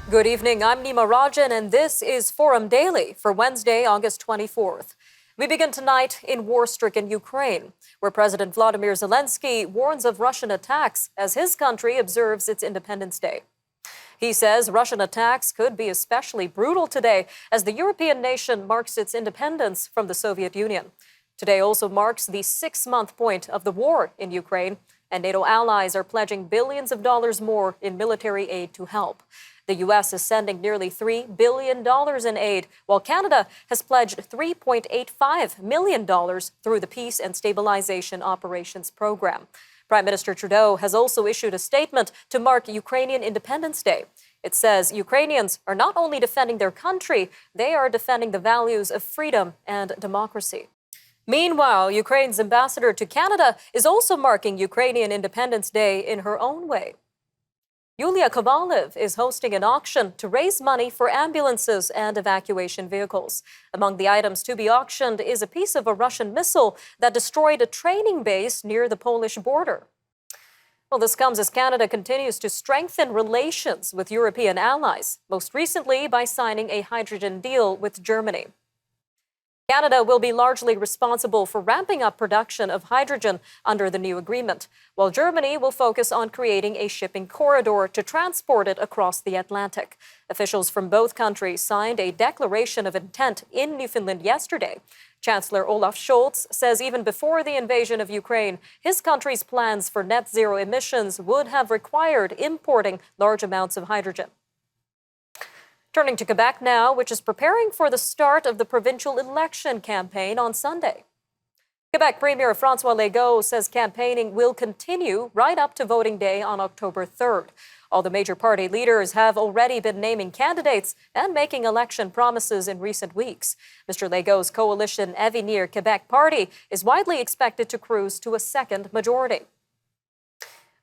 Good evening, I'm Nima Rajan, and this is Forum Daily for Wednesday, August 24th. We begin tonight in war-stricken Ukraine, where President Vladimir Zelensky warns of Russian attacks as his country observes its Independence Day. He says Russian attacks could be especially brutal today as the European nation marks its independence from the Soviet Union. Today also marks the 6-month point of the war in Ukraine, and NATO allies are pledging billions of dollars more in military aid to help. The U.S. is sending nearly $3 billion in aid, while Canada has pledged $3.85 million through the Peace and Stabilization Operations Program. Prime Minister Trudeau has also issued a statement to mark Ukrainian Independence Day. It says Ukrainians are not only defending their country, they are defending the values of freedom and democracy. Meanwhile, Ukraine's ambassador to Canada is also marking Ukrainian Independence Day in her own way. Yulia Kovalev is hosting an auction to raise money for ambulances and evacuation vehicles. Among the items to be auctioned is a piece of a Russian missile that destroyed a training base near the Polish border. Well, this comes as Canada continues to strengthen relations with European allies, most recently by signing a hydrogen deal with Germany. Canada will be largely responsible for ramping up production of hydrogen under the new agreement, while Germany will focus on creating a shipping corridor to transport it across the Atlantic. Officials from both countries signed a declaration of intent in Newfoundland yesterday. Chancellor Olaf Scholz says even before the invasion of Ukraine, his country's plans for net zero emissions would have required importing large amounts of hydrogen. Turning to Quebec now, which is preparing for the start of the provincial election campaign on Sunday. Quebec Premier François Legault says campaigning will continue right up to voting day on October 3rd. All the major party leaders have already been naming candidates and making election promises in recent weeks. Mr. Legault's coalition Avenir Quebec party is widely expected to cruise to a second majority.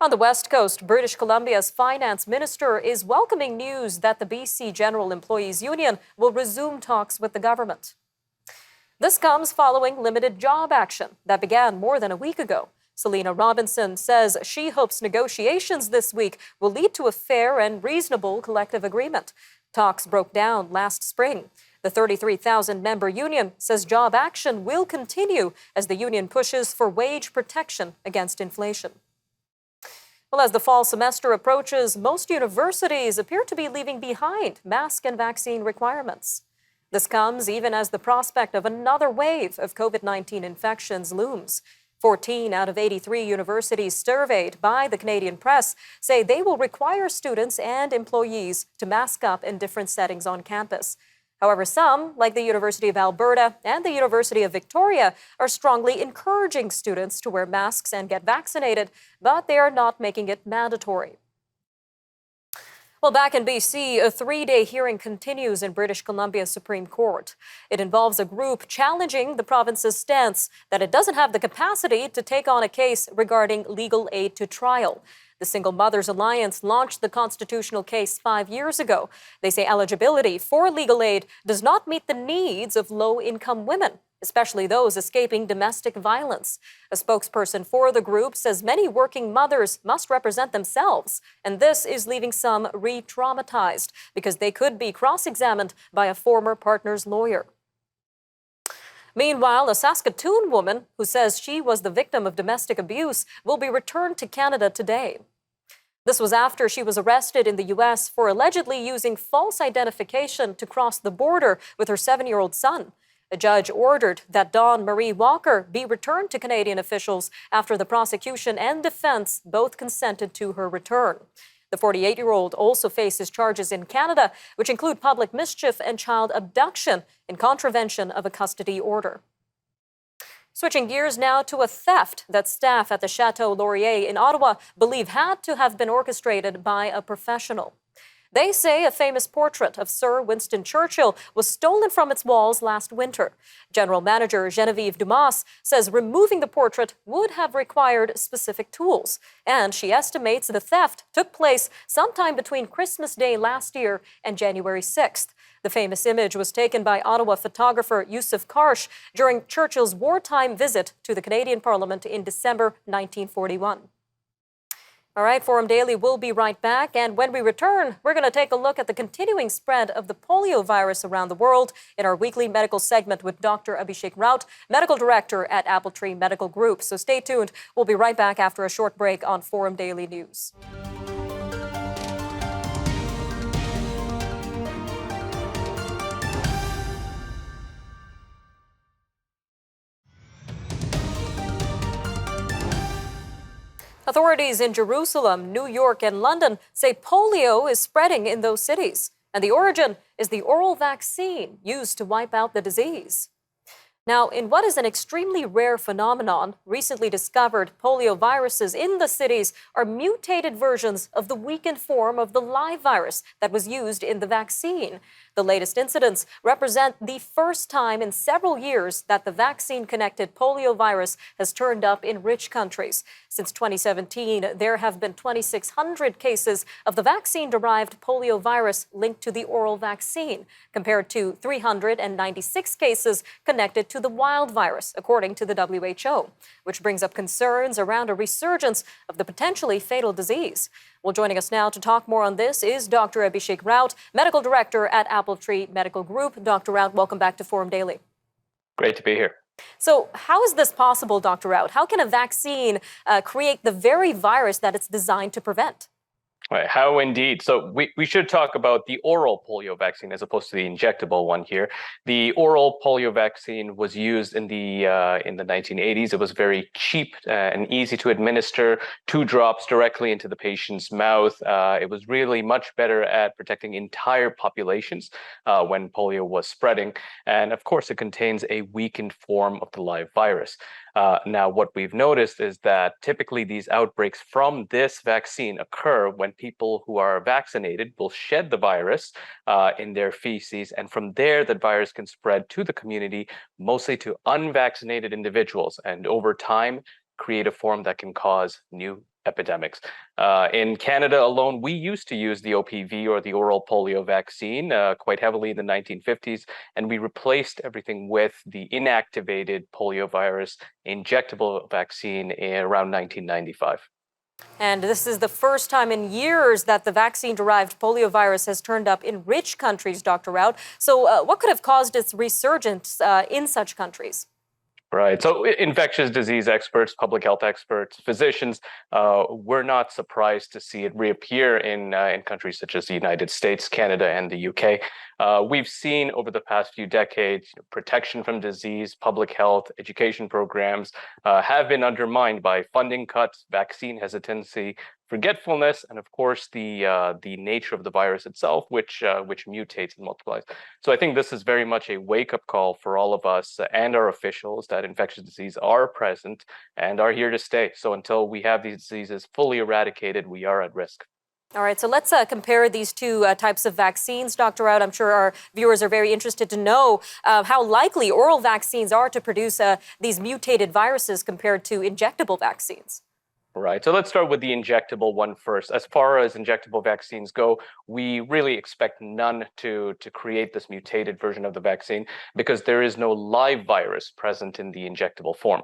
On the West Coast, British Columbia's finance minister is welcoming news that the BC General Employees Union will resume talks with the government. This comes following limited job action that began more than a week ago. Selena Robinson says she hopes negotiations this week will lead to a fair and reasonable collective agreement. Talks broke down last spring. The 33,000-member union says job action will continue as the union pushes for wage protection against inflation. Well, as the fall semester approaches, most universities appear to be leaving behind mask and vaccine requirements. This comes even as the prospect of another wave of COVID-19 infections looms. 14 out of 83 universities surveyed by the Canadian Press say they will require students and employees to mask up in different settings on campus. However, some, like the University of Alberta and the University of Victoria, are strongly encouraging students to wear masks and get vaccinated, but they are not making it mandatory. Well, back in BC, a 3-day hearing continues in British Columbia Supreme Court. It involves a group challenging the province's stance that it doesn't have the capacity to take on a case regarding legal aid to trial. The Single Mothers Alliance launched the constitutional case 5 years ago. They say eligibility for legal aid does not meet the needs of low-income women, especially those escaping domestic violence. A spokesperson for the group says many working mothers must represent themselves, and this is leaving some re-traumatized because they could be cross-examined by a former partner's lawyer. Meanwhile, a Saskatoon woman who says she was the victim of domestic abuse will be returned to Canada today. This was after she was arrested in the U.S. for allegedly using false identification to cross the border with her 7-year-old son. A judge ordered that Dawn Marie Walker be returned to Canadian officials after the prosecution and defense both consented to her return. The 48-year-old also faces charges in Canada, which include public mischief and child abduction in contravention of a custody order. Switching gears now to a theft that staff at the Chateau Laurier in Ottawa believe had to have been orchestrated by a professional. They say a famous portrait of Sir Winston Churchill was stolen from its walls last winter. General Manager Genevieve Dumas says removing the portrait would have required specific tools, and she estimates the theft took place sometime between Christmas Day last year and January 6th. The famous image was taken by Ottawa photographer Yusuf Karsh during Churchill's wartime visit to the Canadian Parliament in December 1941. All right, Forum Daily will be right back. And when we return, we're going to take a look at the continuing spread of the polio virus around the world in our weekly medical segment with Dr. Abhishek Raut, medical director at Appletree Medical Group. So stay tuned. We'll be right back after a short break on Forum Daily News. Authorities in Jerusalem, New York, and London say polio is spreading in those cities, and the origin is the oral vaccine used to wipe out the disease. Now, in what is an extremely rare phenomenon, recently discovered polio viruses in the cities are mutated versions of the weakened form of the live virus that was used in the vaccine. The latest incidents represent the first time in several years that the vaccine-connected polio virus has turned up in rich countries. Since 2017, there have been 2,600 cases of the vaccine-derived polio virus linked to the oral vaccine, compared to 396 cases connected to the wild virus, according to the WHO, which brings up concerns around a resurgence of the potentially fatal disease. Well, joining us now to talk more on this is Dr. Abhishek Raut, medical director at Appletree Medical Group. Dr. Raut, welcome back to Forum Daily. Great to be here. So how is this possible, Dr. Raut? How can a vaccine create the very virus that it's designed to prevent? Right, how indeed. So we should talk about the oral polio vaccine as opposed to the injectable one here. The oral polio vaccine was used in the 1980s. It was very cheap and easy to administer, 2 drops directly into the patient's mouth. It was really much better at protecting entire populations when polio was spreading. And of course, it contains a weakened form of the live virus. Now, what we've noticed is that typically these outbreaks from this vaccine occur when people who are vaccinated will shed the virus in their feces, and from there, that virus can spread to the community, mostly to unvaccinated individuals, and over time, create a form that can cause new epidemics. In Canada alone, we used to use the OPV, or the oral polio vaccine, quite heavily in the 1950s, and we replaced everything with the inactivated poliovirus injectable vaccine around 1995. And this is the first time in years that the vaccine-derived poliovirus has turned up in rich countries, Dr. Raut. So what could have caused its resurgence in such countries? Right. So infectious disease experts, public health experts, physicians, were not surprised to see it reappear in countries such as the United States, Canada, and the UK. We've seen over the past few decades, protection from disease, public health, education programs have been undermined by funding cuts, vaccine hesitancy, forgetfulness, and of course the nature of the virus itself, which mutates and multiplies. So I think this is very much a wake-up call for all of us and our officials that infectious disease are present and are here to stay. So until we have these diseases fully eradicated, we are at risk. All right, so let's compare these two types of vaccines, Dr. Raut. I'm sure our viewers are very interested to know how likely oral vaccines are to produce these mutated viruses compared to injectable vaccines. Right. So let's start with the injectable one first. As far as injectable vaccines go, we really expect none to create this mutated version of the vaccine because there is no live virus present in the injectable form.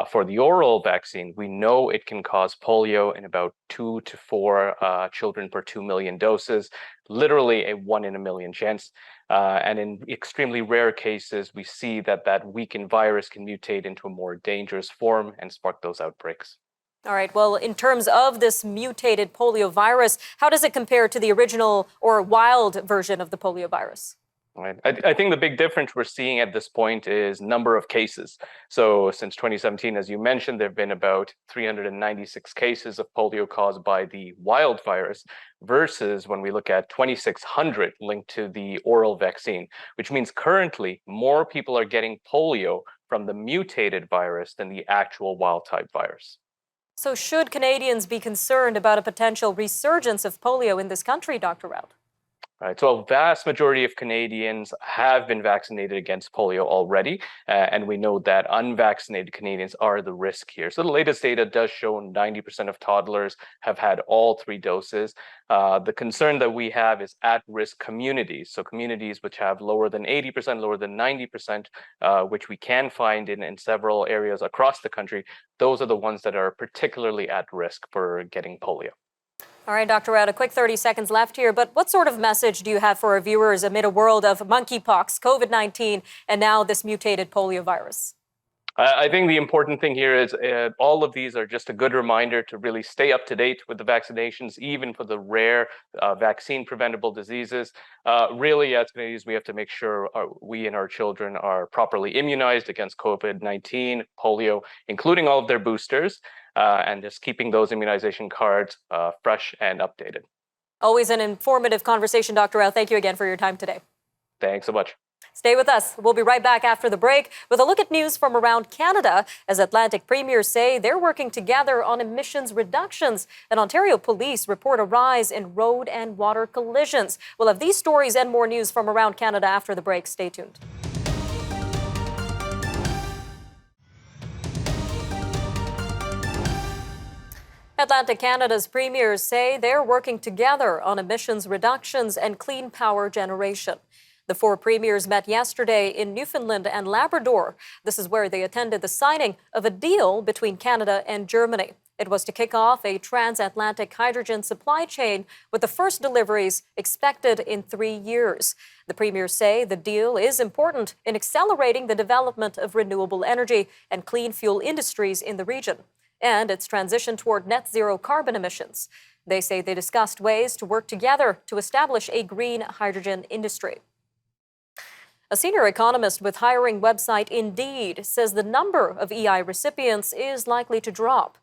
For the oral vaccine, we know it can cause polio in about 2 to 4 children per 2 million doses, literally a 1 in a million chance. And in extremely rare cases, we see that weakened virus can mutate into a more dangerous form and spark those outbreaks. All right. Well, in terms of this mutated polio virus, how does it compare to the original or wild version of the polio virus? Right. I think the big difference we're seeing at this point is number of cases. So since 2017, as you mentioned, there have been about 396 cases of polio caused by the wild virus versus when we look at 2,600 linked to the oral vaccine, which means currently more people are getting polio from the mutated virus than the actual wild type virus. So should Canadians be concerned about a potential resurgence of polio in this country, Dr. Raut? Right. So a vast majority of Canadians have been vaccinated against polio already, and we know that unvaccinated Canadians are the risk here. So the latest data does show 90% of toddlers have had all 3 doses. The concern that we have is at-risk communities. So communities which have lower than 80%, lower than 90%, which we can find in several areas across the country. Those are the ones that are particularly at risk for getting polio. All right, Dr. Raut, a quick 30 seconds left here, but what sort of message do you have for our viewers amid a world of monkeypox, COVID-19, and now this mutated polio virus? I think the important thing here is all of these are just a good reminder to really stay up to date with the vaccinations, even for the rare vaccine preventable diseases. Really, as Canadians, we have to make sure we and our children are properly immunized against COVID-19, polio, including all of their boosters, and just keeping those immunization cards fresh and updated. Always an informative conversation, Dr. Raut. Thank you again for your time today. Thanks so much. Stay with us. We'll be right back after the break with a look at news from around Canada as Atlantic premiers say they're working together on emissions reductions. And Ontario police report a rise in road and water collisions. We'll have these stories and more news from around Canada after the break. Stay tuned. Atlantic Canada's premiers say they're working together on emissions reductions and clean power generation. The 4 premiers met yesterday in Newfoundland and Labrador. This is where they attended the signing of a deal between Canada and Germany. It was to kick off a transatlantic hydrogen supply chain with the first deliveries expected in 3 years. The premiers say the deal is important in accelerating the development of renewable energy and clean fuel industries in the region and its transition toward net zero carbon emissions. They say they discussed ways to work together to establish a green hydrogen industry. A senior economist with hiring website Indeed says the number of EI recipients is likely to drop.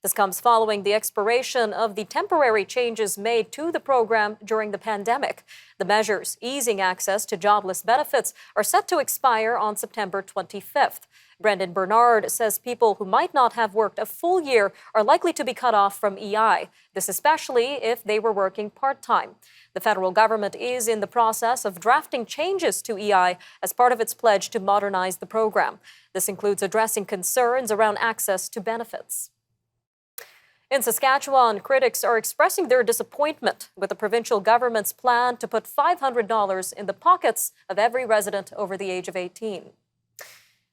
This comes following the expiration of the temporary changes made to the program during the pandemic. The measures easing access to jobless benefits are set to expire on September 25th. Brendan Bernard says people who might not have worked a full year are likely to be cut off from EI, this especially if they were working part-time. The federal government is in the process of drafting changes to EI as part of its pledge to modernize the program. This includes addressing concerns around access to benefits. In Saskatchewan, critics are expressing their disappointment with the provincial government's plan to put $500 in the pockets of every resident over the age of 18.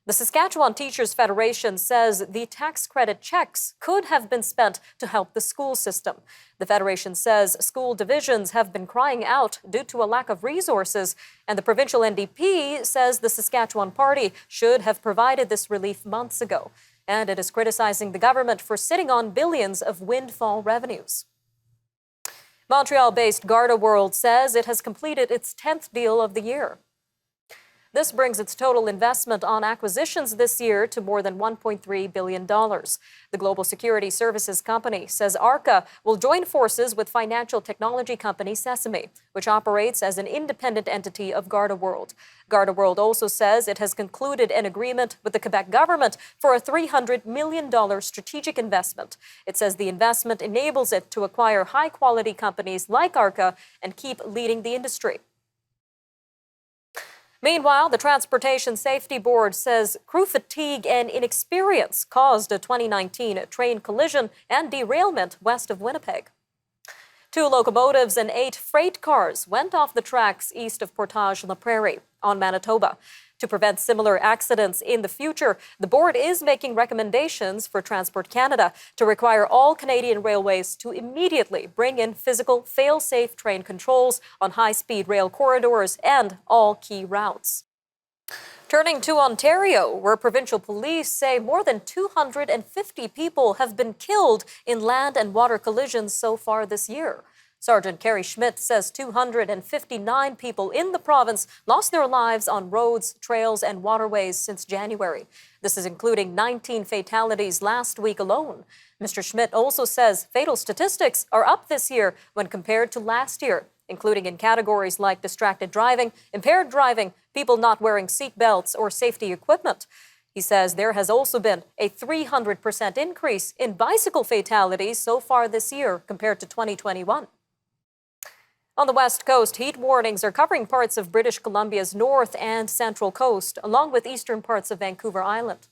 The Saskatchewan Teachers Federation says the tax credit checks could have been spent to help the school system. The Federation says school divisions have been crying out due to a lack of resources, and the provincial NDP says the Saskatchewan Party should have provided this relief months ago. And it is criticizing the government for sitting on billions of windfall revenues. Montreal-based Garda World says it has completed its 10th deal of the year. This brings its total investment on acquisitions this year to more than $1.3 billion. The global security services company says ARCA will join forces with financial technology company Sesame, which operates as an independent entity of Garda World. Garda World also says it has concluded an agreement with the Quebec government for a $300 million strategic investment. It says the investment enables it to acquire high-quality companies like ARCA and keep leading the industry. Meanwhile, the Transportation Safety Board says crew fatigue and inexperience caused a 2019 train collision and derailment west of Winnipeg. 2 locomotives and 8 freight cars went off the tracks east of Portage La Prairie on Manitoba. To prevent similar accidents in the future, the board is making recommendations for Transport Canada to require all Canadian railways to immediately bring in physical fail-safe train controls on high-speed rail corridors and all key routes. Turning to Ontario, where provincial police say more than 250 people have been killed in land and water collisions so far this year. Sergeant Kerry Schmidt says 259 people in the province lost their lives on roads, trails, and waterways since January. This is including 19 fatalities last week alone. Mr. Schmidt also says fatal statistics are up this year when compared to last year, including in categories like distracted driving, impaired driving, people not wearing seat belts or safety equipment. He says there has also been a 300% increase in bicycle fatalities so far this year compared to 2021. On the west coast, heat warnings are covering parts of British Columbia's north and central coast, along with eastern parts of Vancouver Island.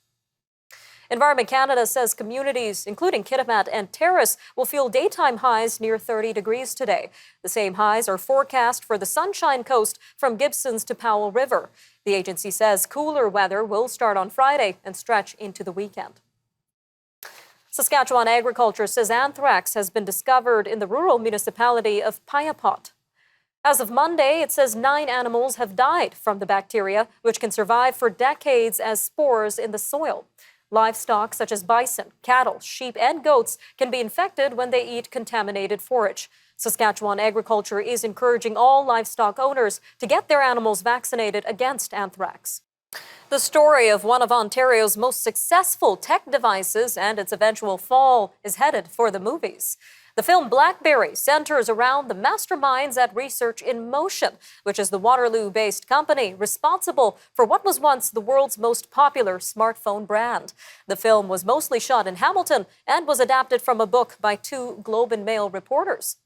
Environment Canada says communities, including Kitimat and Terrace, will feel daytime highs near 30 degrees today. The same highs are forecast for the Sunshine Coast from Gibsons to Powell River. The agency says cooler weather will start on Friday and stretch into the weekend. Saskatchewan Agriculture says anthrax has been discovered in the rural municipality of Piapot. As of Monday, it says 9 animals have died from the bacteria, which can survive for decades as spores in the soil. Livestock such as bison, cattle, sheep, and goats can be infected when they eat contaminated forage. Saskatchewan Agriculture is encouraging all livestock owners to get their animals vaccinated against anthrax. The story of one of Ontario's most successful tech devices and its eventual fall is headed for the movies. The film Blackberry centers around the masterminds at Research in Motion, which is the Waterloo-based company responsible for what was once the world's most popular smartphone brand. The film was mostly shot in Hamilton and was adapted from a book by 2 Globe and Mail reporters.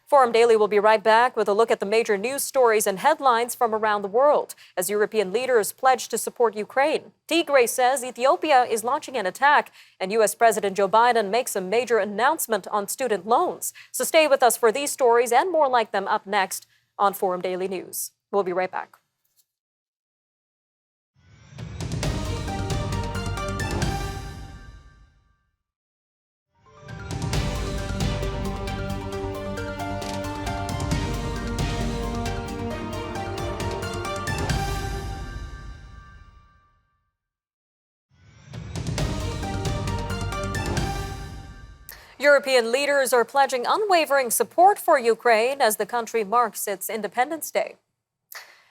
Forum Daily will be right back with a look at the major news stories and headlines from around the world as European leaders pledge to support Ukraine. Tigray says Ethiopia is launching an attack, and U.S. President Joe Biden makes a major announcement on student loans. So stay with us for these stories and more like them up next on Forum Daily News. We'll be right back. European leaders are pledging unwavering support for Ukraine as the country marks its Independence Day.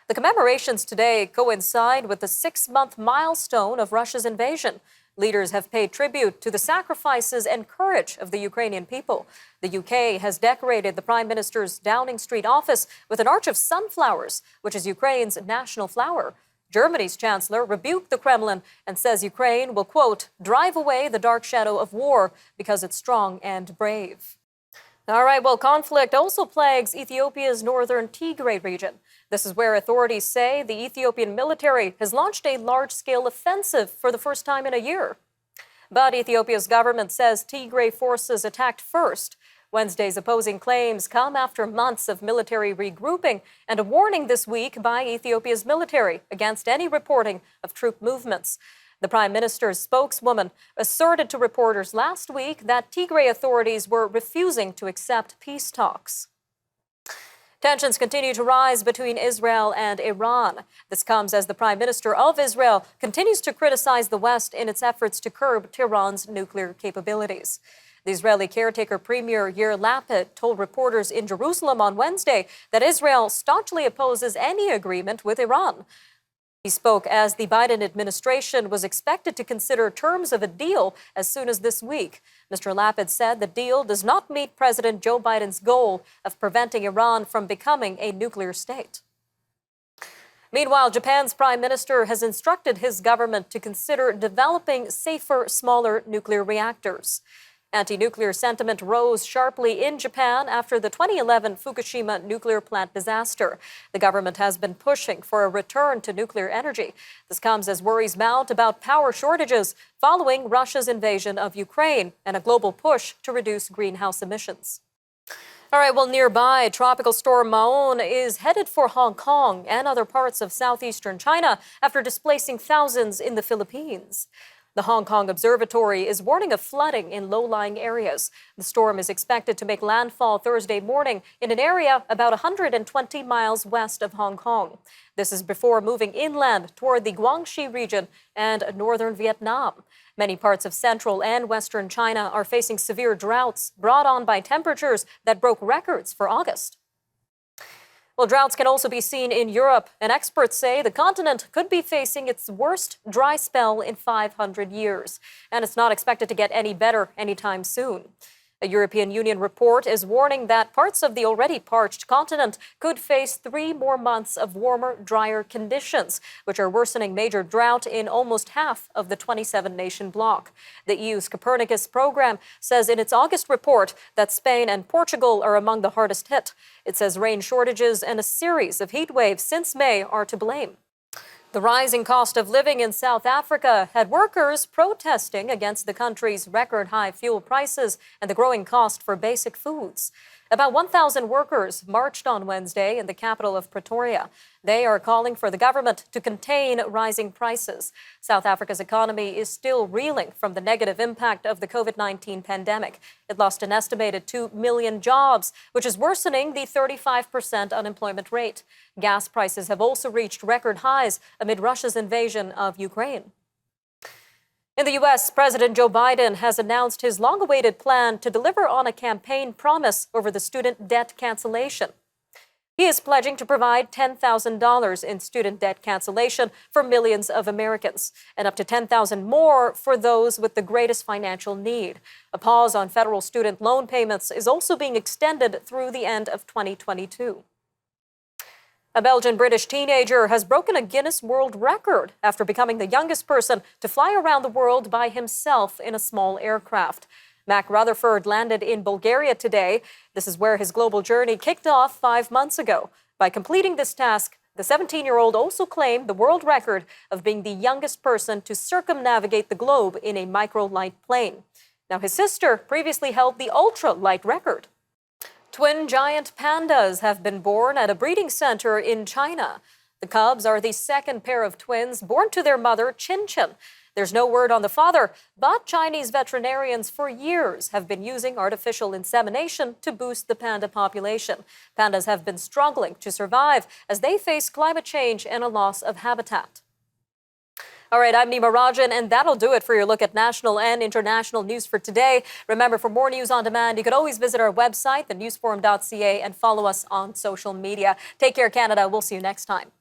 The commemorations today coincide with the 6-month milestone of Russia's invasion. Leaders have paid tribute to the sacrifices and courage of the Ukrainian people. The UK has decorated the Prime Minister's Downing Street office with an arch of sunflowers, which is Ukraine's national flower. Germany's chancellor rebuked the Kremlin and says Ukraine will, quote, drive away the dark shadow of war because it's strong and brave. All right, well, conflict also plagues Ethiopia's northern Tigray region. This is where authorities say the Ethiopian military has launched a large-scale offensive for the first time in a year. But Ethiopia's government says Tigray forces attacked first. Wednesday's opposing claims come after months of military regrouping and a warning this week by Ethiopia's military against any reporting of troop movements. The Prime Minister's spokeswoman asserted to reporters last week that Tigray authorities were refusing to accept peace talks. Tensions continue to rise between Israel and Iran. This comes as the Prime Minister of Israel continues to criticize the West in its efforts to curb Tehran's nuclear capabilities. The Israeli caretaker Premier Yair Lapid told reporters in Jerusalem on Wednesday that Israel staunchly opposes any agreement with Iran. He spoke as the Biden administration was expected to consider terms of a deal as soon as this week. Mr. Lapid said the deal does not meet President Joe Biden's goal of preventing Iran from becoming a nuclear state. Meanwhile, Japan's prime minister has instructed his government to consider developing safer, smaller nuclear reactors. Anti-nuclear sentiment rose sharply in Japan after the 2011 Fukushima nuclear plant disaster. The government has been pushing for a return to nuclear energy. This comes as worries mount about power shortages following Russia's invasion of Ukraine and a global push to reduce greenhouse emissions. All right, well, nearby, tropical storm Maon is headed for Hong Kong and other parts of southeastern China after displacing thousands in the Philippines. The Hong Kong Observatory is warning of flooding in low-lying areas. The storm is expected to make landfall Thursday morning in an area about 120 miles west of Hong Kong. This is before moving inland toward the Guangxi region and northern Vietnam. Many parts of central and western China are facing severe droughts brought on by temperatures that broke records for August. Well, droughts can also be seen in Europe, and experts say the continent could be facing its worst dry spell in 500 years. And it's not expected to get any better anytime soon. A European Union report is warning that parts of the already parched continent could face 3 more months of warmer, drier conditions, which are worsening major drought in almost half of the 27-nation bloc. The EU's Copernicus program says in its August report that Spain and Portugal are among the hardest hit. It says rain shortages and a series of heat waves since May are to blame. The rising cost of living in South Africa had workers protesting against the country's record-high fuel prices and the growing cost for basic foods. About 1,000 workers marched on Wednesday in the capital of Pretoria. They are calling for the government to contain rising prices. South Africa's economy is still reeling from the negative impact of the COVID-19 pandemic. It lost an estimated 2 million jobs, which is worsening the 35% unemployment rate. Gas prices have also reached record highs amid Russia's invasion of Ukraine. In the U.S., President Joe Biden has announced his long-awaited plan to deliver on a campaign promise over the student debt cancellation. He is pledging to provide $10,000 in student debt cancellation for millions of Americans, and up to $10,000 more for those with the greatest financial need. A pause on federal student loan payments is also being extended through the end of 2022. A Belgian-British teenager has broken a Guinness World Record after becoming the youngest person to fly around the world by himself in a small aircraft. Mac Rutherford landed in Bulgaria today. This is where his global journey kicked off 5 months ago. By completing this task, the 17-year-old also claimed the world record of being the youngest person to circumnavigate the globe in a microlight plane. Now, his sister previously held the ultra-light record. Twin giant pandas have been born at a breeding center in China. The cubs are the second pair of twins born to their mother, Chin Chin. There's no word on the father, but Chinese veterinarians for years have been using artificial insemination to boost the panda population. Pandas have been struggling to survive as they face climate change and a loss of habitat. All right, I'm Nima Rajan, and that'll do it for your look at national and international news for today. Remember, for more news on demand, you can always visit our website, thenewsforum.ca, and follow us on social media. Take care, Canada. We'll see you next time.